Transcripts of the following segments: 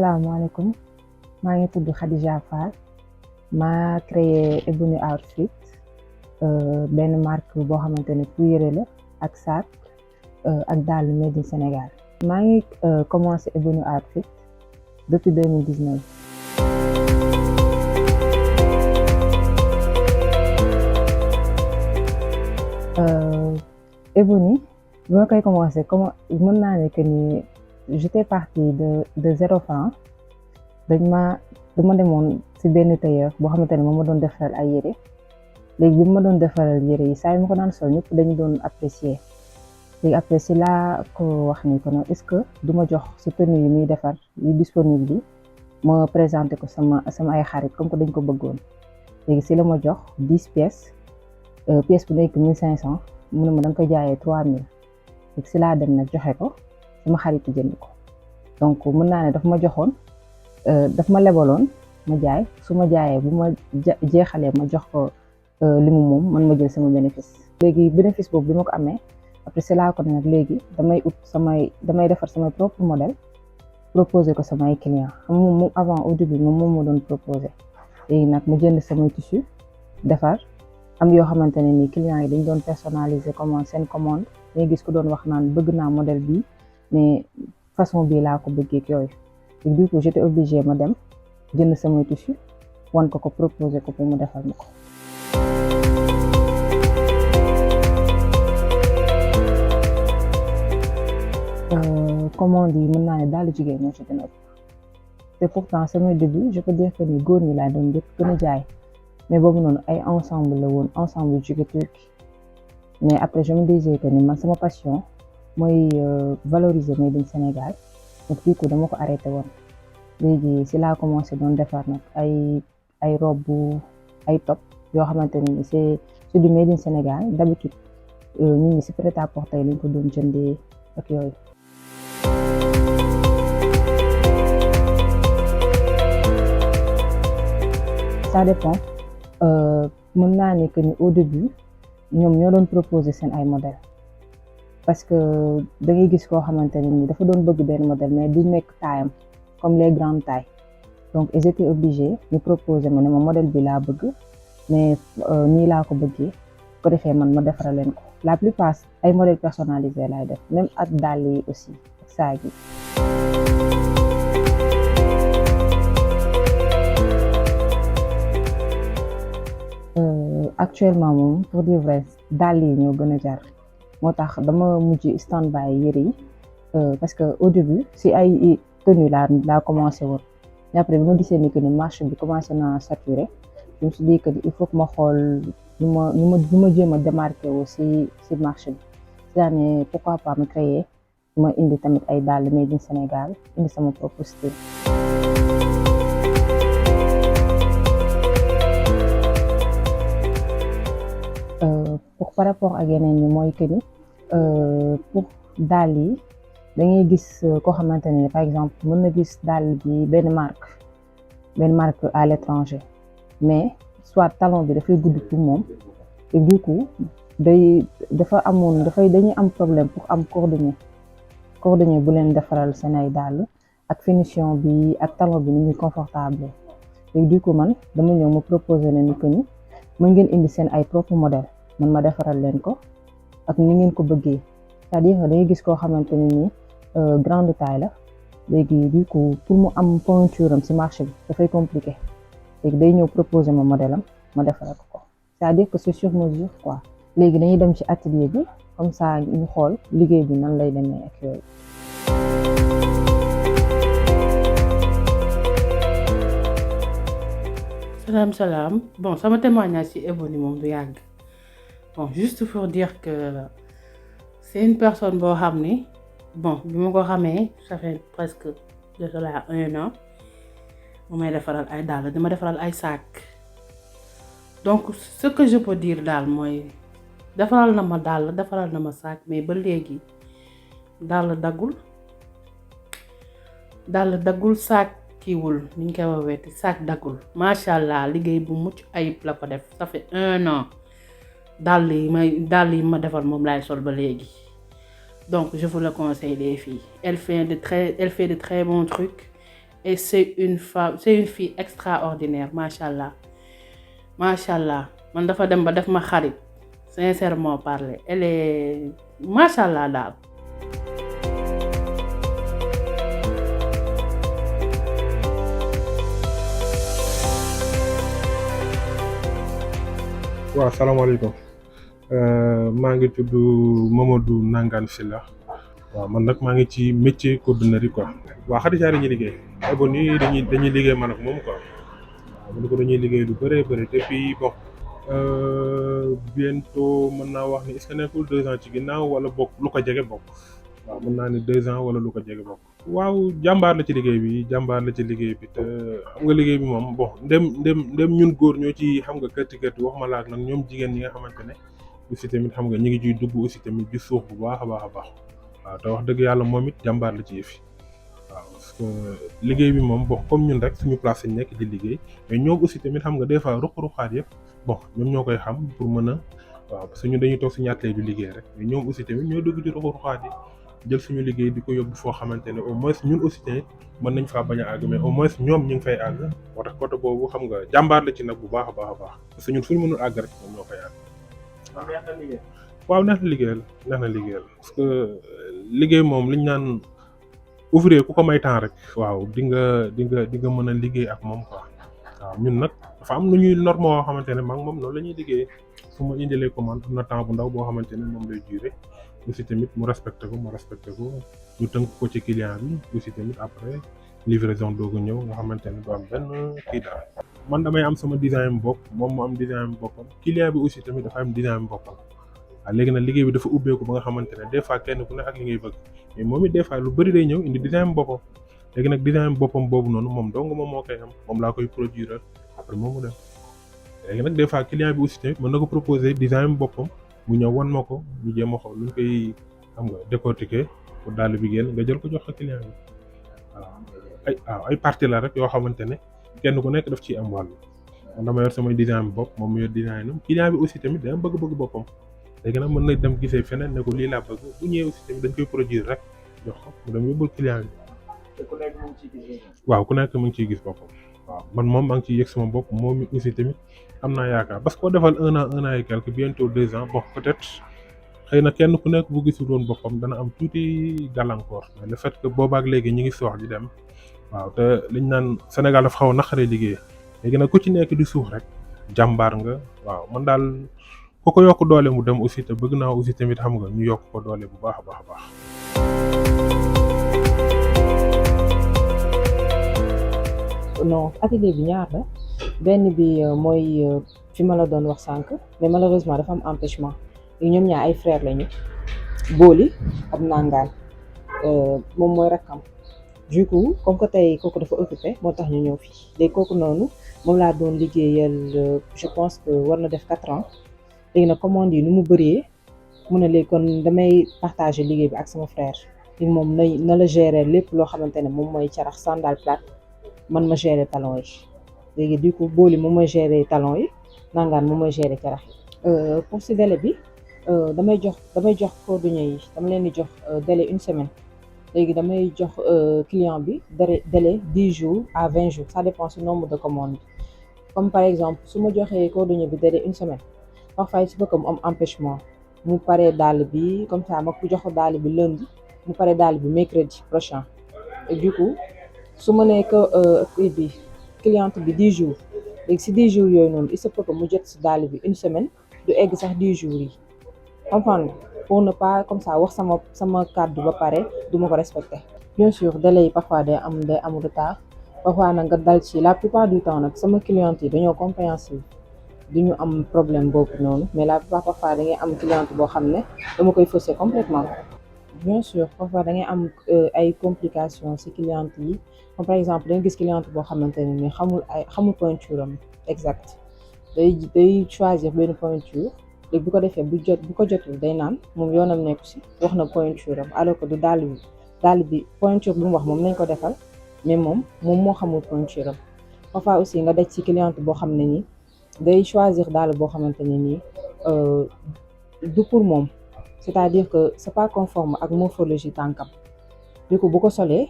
asalaamaaleykum maa ngi tudd Khadija Fall maa créé Ebony Outfit benn marque boo xamante ne pour yére la ak sac ak dàll made in Sénégal. maa ngi commencé Ebony Outfit depuis 2019. Ebony bi ma koy commencé mën naa ne que ni j'étais partie de 0 francs. dama demoon ci benn tailleur boo xamante ne moom ma doon defaral ay yére léegi bi ma doon defaral yére yi saa yi ma ko daan sol ñëpp dañu doon apprécier léegi après si laa ko wax ni ko non est-ce que du ma jox ci tenue yi muy defar yu disponible yi ma présenté ko sama ay xarit comme que dañ ko bëggoon léegi si la ma jox 10 pièces pièce bu nekk 1500 mu ne ma da nga koy jaayee 3000 léegi si laa dem nag joxe ko sama xarit yi jënd ko donc mën naa ne daf ma joxoon. daf ma lebaloon ma jaay su ma jaayee bu ma jeexalee ma jox ko li mu moom man ma jël sama bénéfice. léegi bénéfice boobu bi ma ko amee après c'est là ko ne nag léegi damay defar samay propre modèle proposer ko samay clients xam nga moom avant au début moom moo doon proposer léegi nag mu jënd samay tissu defar am yoo xamante ne nii clients yi dañ doon personnaliser commande seen commande ngay gis ko doon wax naan bëgg naa modèle bii mais façon bii laa ko bëggee ak yooyu. Et du coup j'étais obligée ma dem jënd samay tissu wan ko proposer ko pour mu defal ma ko. Commande yi mën naa ne daal jigéen ñoo ci gën a ëpp te pourtant samay début je peux dire que ni góor ñi laa doon gën a jaay mais boobu noonu ay ensemble la woon ensemble yu jóge Turquie mais après je me disais que ni man sama passion mooy valoriser made in Sénégal. donc du coup dama ko arrêté woon léegi si laa commencé doon defar nag ay robe ay top yoo xamante ne ni c'est du made in Sénégal d'habitude nit ñi si prêt-à-porter lañ ko doon jëndee ak yooyu. ça dépend mën naa ne que ni au début ñoom ñoo doon proposer seen ay modèles. parce que da ngay gis koo xamante ne ni dafa doon bëgg benn modèle mais du nekk taayam comme les grandes tailles donc ils étaient obligés ñu proposer ma ne ma modèle bi laa bëgg mais nii laa ko bëggee ko defee man ma defaral leen ko la plupart ay modèles personnalisés laay def même ak dàll yi aussi ak saag yi. Actuellement moom pour dire vrai dàll yi ñoo gën a jar. moo tax dama mujj stand by yére yi parce que au début si ay tenue laa commencé woon mais après bi ma gisee ni que ni marché bi commencé na saturé je me suis dit que il faut que ma xool ñu ma jéem a démarqué wu si marché bi c'est-à-dire pourquoi pas ma créer ma indi tamit ay dàll made in Sénégal indi sama propre style. Par rapport ak yeneen ñi mooy que ni pour dàll yi da ngay gis koo xamante ne par exemple mën na gis dàll bi benn marque à l'étranger mais soit talon bi dafay gudd pour moom et du coup dañuy am problème pour am cordonnier bu leen defaral seen ay dàll ak finition bi ak talon bi ni muy confortable et du coup man dama ñëw ma proposer leen ni que ni mën ngeen indi seen ay propre modèle man ma defaral leen ko ak ni ngeen ko bëggee c'est-à-dire da ngay gis koo xamante ne ni grande taille la léegi du coup pour mu am pointure am ci marché bi dafay compliqué léegi day ñëw proposer ma modèle am ma defaral ko c'est-à-dire que c'est sur mesure quoi. léegi dañuy dem ci atelier bi comme ça ñu xool liggéey bi nan lay demee ak yooyu. salaam bon sama témoignage ci Ebony moom du yàgg. Bon, juste pour dire que c'est une personne boo xam ni bon bi ma ko xamee ça fait presque de cela 1 an mu may defaral ay dàll dama defaral ay sac donc ce que je peux dire daal mooy defaral na ma dàll defaral na ma sac mais ba léegi dàll daggul sac kiiwul ni ñu koy woowee sac daggul macha allah liggéey bu mucc ayib la ko def ça fait 1 an. dàll yi ma defal moom laay sol ba léegi donc je vous le conseille les filles elle fait de très bons trucs et c'est une fille extraordinaire machallah man dafa dem ba def ma xarit sincèrement parler elle est machallah daal. waaw salaamaaleykum maa ngi tudd Mamadou Nangane Sylla waaw man nag maa ngi ci métier cordonnerie quoi. waaw Khadija dañuy liggéey Ebony dañuy liggéey man ak moom quoi waaw mu ne ko dañuy liggéey lu bëree bëri depuis bon bientôt mën naa wax ni est-ce que nekkul 2 ans ci ginnaaw wala bokk lu ko jege bokk waaw mën naa ni 2 ans wala lu ko jege bokk. waaw jàmbaar la ci liggéey bi te xam nga liggéey bi moom bon ndem ñun góor ñoo ci xam nga kërti wax ma laak nag ñoom jigéen ñi nga xamante ne aussi tamit xam nga ñi ngi ciy dugg aussi tamit di suux bu baax a baax waaw te wax dëgg yàlla moom it jàmbaar la ci yëfi waaw parce que liggéey bi moom bon comme ñun rek suñu place lañ nekk di liggéey mais ñoom aussi tamit xam nga des fois ruq-ruqaat yëpp bon ñoom ñoo koy xam pour mën a waaw parce que ñun dañuy toog suñu atelier du liggéey rek mais ñoom aussi tamit ñoo dugg ci ruq-ruqaat yi jël suñu liggéey di ko yóbbu foo xamante ne au moins ñun aussi tamit mën nañ faa bañ a àgg mais au moins ñoom ñu ngi fay àgg moo tax côté boobu xam nga jàmbaar la ci nag bu baax a baax parce que ñun suñu mënul àgg rek ñoom ñoo fay àgg. waaw neex na liggéeyal parce que liggéey moom liñ naan ouvrier ku ko may temps rek waaw di nga mën a liggéey ak moom quoi waaw ñun nag dafa am lu ñuy norme yoo xamante ne maa ngi moom noonu la ñuy liggéey su ma indilee commande am na temps bu ndaw boo xamante ne moom lay durer aussi tamit mu respecté ko ñu tënk ko ci client bi aussi tamit après livraison doogu ñëw nga xamante ne du am benn kii daal. man damay am sama design bopp moom mu am design boppam client bi aussi tamit dafa am design boppam waaw léegi nag liggéey bi dafa ubbeeku ba nga xamante ne des fois kenn ku ne ak li ngay bëgg mais moom it des fois lu bëri day ñëw indi design boppam léegi nag design boppam boobu noonu moom dong moom moo koy am moom laa koy produire après moom mu dem léegi nag des fois client bi aussi tamit mën na ko proposer design boppam mu ñëw wan ma ko ñu jéem a xool lu ñu koy xam nga décortiquer pour dàll bi génn nga jël ko jox ko client bi waaw ay partie la rek yoo xamante ne kenn ku nekk daf ciy am wàll man dama yor samay design bopp moom mu yor design am client bi aussi tamit day am bëgg-bëgg boppam léegi nag mën na dem gisee feneen ne ko lii laa bëgg bu ñëwee aussi tamit dañ koy produire rek jox ko mu dem yóbbul client bi. te ku nekk mu ngi ciy gis waaw ku nekk mu ngi ciy gis boppam waaw man moom maa ngi ciy yëg sama bopp moom aussi tamit am naa yaakaar parce que koo defal 1 an et quelque bientôt 2 ans bon peut-être xëy na kenn ku nekk bu gisul woon boppam dana am tuuti gàllankoor mais le fait que boobaak léegi ñu ngi soox di dem waaw te liñ naan Sénégal dafa xaw a naqaree liggéey léegi nag ku ci nekk di suux rek jàmbaar nga waaw man daal ku ko yokk doole mu dem aussi te bëgg naa aussi tamit xam nga ñu yokk ko doole bu baax a baax. non atelier bi ñaar la benn bi mooy fi ma la doon wax sànq mais malheureusement dafa am empêchement ñoom ñaar ay frère lañu Booli ak Nangaan moom mooy rakkam du coup comme que tey kooku dafa occupé moo tax ñu ñëw fii léegi kooku noonu moom laa doon liggéeyal je pense que war na def 4 ans léegi nag commande yi nu mu bëree mu ne léegi kon damay partager liggéey bi ak sama frère léegi moom na la gérer lépp loo xamante ne moom mooy carax sandal plate man ma gérer talon yi léegi du coup Booli moom mooy gérer talon yi Nangaan moom mooy gérer carax yi pour si délai bi damay jox cordonnier yi dama leen di jox délai 1 semaine léegi damay jox client bi délai 10 jours à 20 jours ça dépend du nombre de commandes comme par exemple su ma joxee cordonnier bi délai 1 semaine parfois il se peut que mu am empêchement mu paree dàll bi comme ça ma ko jox ko dàll bi lundi mu paree dàll bi mercredi prochain et du coup su ma nee que bi cliente bi 10 jours léegi si 10 jours yooyu noonu il se peut que mu jot si dàll bi 1 semaine du egg sax 10 jours yi comprendre pour ne pas comme ça wax sama kàddu ba pare du ma ko respecter. bien sûr délai yi parfois day am retard parfois nag nga dal ci la plupart du temps nag sama cliente yi dañoo compréhensible duñu am problème boobu noonu mais la plupart parfois da ngay am cliente boo xam ne dama koy fausser complètement. bien sûr parfois da ngay am ay complications ci cliente yi comme par exemple da nga gis cliente boo xamante ne ni xamul pointure am exact day choisir benn pointure. léegi bu ko defee bu ko jotul day naan moom yoonam nekku si wax na pointure am alors que du dàll bi pointure bi mu wax moom nañ ko defal mais moom moo xamul pointure am parfois aussi nga daj ci cliente boo xam ne nii day choisir dàll boo xamante ne nii du pour moom c'est-à-dire que c'est pas conforme ak morphologie tànkam du coup bu ko solee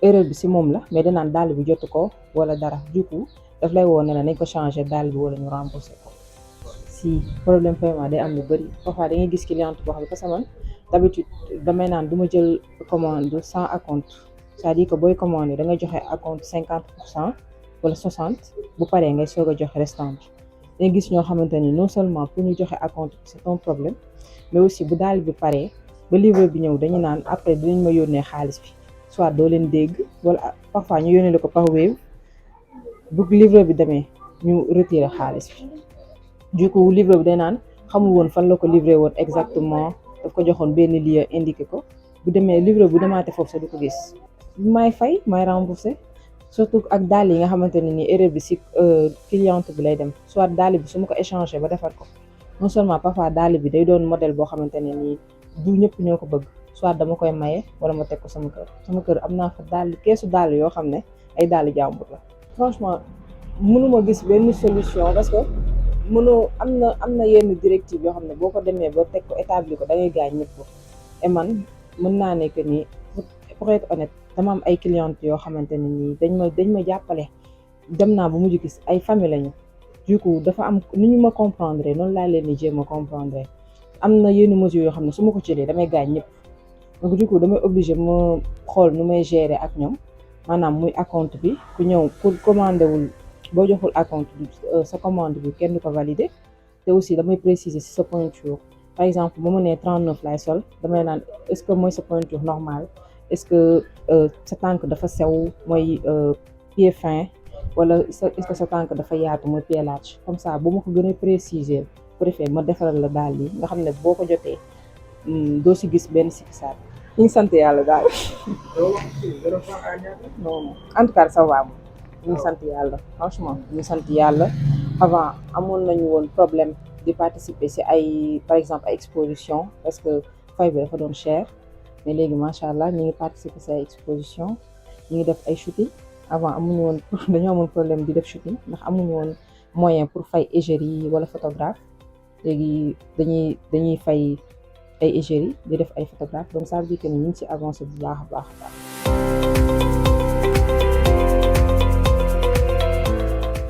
erreur bi si moom la mais danaan dàll bi jotu ko wala dara du coup daf lay woo ne la nañ ko changer dàll bi wala ñu rembourser ko. Si problème paiement day am lu bëri parfois da ngay gis cliente boo xam ne parce que man d'habitude damay naan du ma jël commande sans acompte c'est-à-dire que booy commandé da nga joxe acompte 50% wala 60 bu paree ngay soog a joxe restant bi. da ngay gis ñoo xamante ni non seulement pour ñu joxe acompte c'est un problème mais aussi bu daal bi paree ba livre bi ñëw dañu naan après dinañ ma yónnee xaalis bi soit doo leen dégg wala parfois ñu yónnee la ko par Wave bu livre bi demee ñu retirer xaalis bi. du coup livre bi day naan xamul woon fan la ko livré woon exactement daf ko joxoon benn lieu indiqué ko bu demee livre bu demaate foofu sax du ko gis may fay may remboursé surtout ak dàll yi nga xamante ne nii erreur bi si cliente bi lay dem soit dàll bi su ma ko échangé ba defar ko non seulement parfois dàll bi day doon modèle boo xamante ne nii du ñëpp ñoo ko bëgg soit dama koy maye wala ma teg ko sama kër am naa fa dàll keesu dàll yoo xam ne ay dàll jàmbur la. franchement mënuma gis benn solution parce que mënoo am na yenn directive yoo xam ne boo ko demee ba teg ko établi ko da ngay gaañ ñëpp et man mën naa ne que ni pour être honnête dama am ay clientes yoo xamante ne nii dañ ma jàppale dem naa ba mujj gis ay famille lañu du coup dafa am ni ñu ma comprendre noonu laa leen di jéem a comprendre am na yenn mesures yoo xam ne su ma ko jëlee damay gaañ ñëpp donc du coup damay obligé ma xool nu may gérer ak ñoom maanaam muy acompte bi ku ñëw ku commandé wul boo joxul acompte bi sa commande bi kenn du ko valider te aussi damay préciser si sa pointure par exemple bu ma nee 39 lay sol damay naan est-ce que mooy sa pointure normale est-ce que sa tànk dafa sew mooy pied fin wala est-ce que sa tànk dafa yaatu mooy pied large comme ça bu ma ko gën a préciser préfet ma defaral la daal yi nga xam ne boo ko jotee doo si gis benn sikkisaat ñu ngi sant yàlla daal non en tout cas ça va ñu ngi sant yàlla franchement ñu ngi sant yàlla avant amoon nañu woon problème di participer si ay par exemple ay exposition parce que fay bi dafa doon cher mais léegi macha allah ñu ngi participer si ay exposition ñu ngi def ay shooting avant amuñu woon dañoo amoon problème di def shooting ndax amuñu woon moyen pour fay égérie wala photographe léegi dañuy fay ay égérie di def ay photographe donc ça veut dire que ñu ngi si avancé bu baax a baax a baax.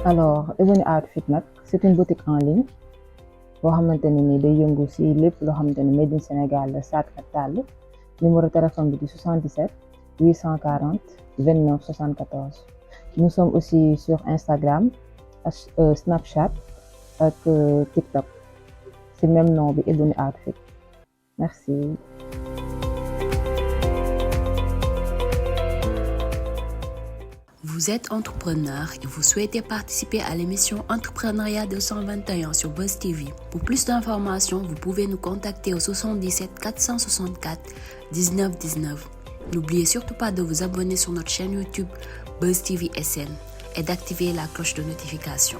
alors Ebony Outfit nag c'est une boutique en ligne boo xamante ne ni day yëngu si lépp loo xamante ne made in Sénégal la sac ak tàll numéro téléphone bi di 77 840 29 74 nous sommes aussi sur Instagram Snapchat ak TikTok c'est même nom bi Ebony Outfit merci. Vous êtes entrepreneur et vous souhaitez participer à l'émission Entrepreneuriat 221 sur Buzz TV. Pour plus d'informations, vous pouvez nous contacter au 77 464 19 19. N'oubliez surtout pas de vous abonner sur notre chaîne YouTube Buzz TV SN et d'activer la cloche de notification.